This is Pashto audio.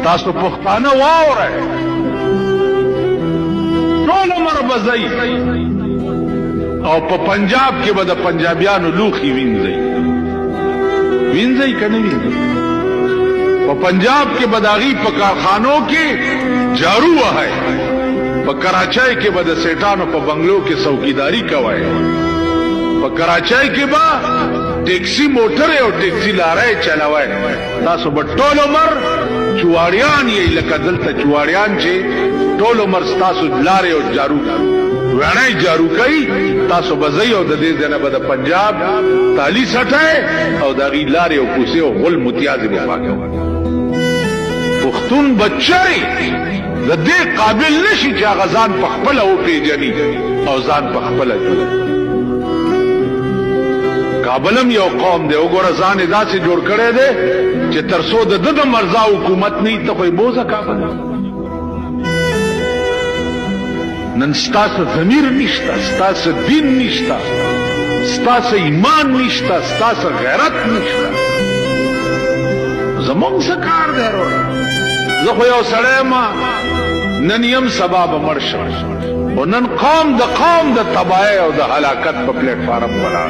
تاسو پښتانه واورئ ټول عمر بځئ او په پنجاب کې به د پنجابیانو لوښي وینځئ که نه وینځئ په پنجاب کې به د هغوی په کارخانو کې جارو وهئ په کراچۍ کې به د سیټانو په بنګلو کې څوکیداري کوئ په کراچۍ کې به ټیکسي موټرې او ټیکسي لارۍ چلوئ تاسو به ټول عمر چواړیان یې لکه دلته چواړیان چې ټول عمر ستاسو لارې او جارو ویڼی جارو کوي تاسو به ځئ او د دې ځای نه به د پنجاب تالي سټئ او د هغې لارې او کوڅې او غل متیازې به پاکوئ پښتون بچی د دې قابل نشي چې هغه ځان په خپله وپېژني او ځان په خپله جوړ کابل هم یو قوم دی وګوره ځان یې داسې جوړ کړی دی چې تر څو د ده د مرزا حکومت نه وي ته خو یې بوځه کابل نن ستاسو ضمیر نشته ستاسو دین نشته ستاسو ایمان نشته ستاسو غیرت نشته زمونږ څه کار دی وروره زه خو یو سړی ما نن یم سبا به مړ شم خو نن قوم د تباهۍ او د هلاکت په پلیټ فارم ولاړ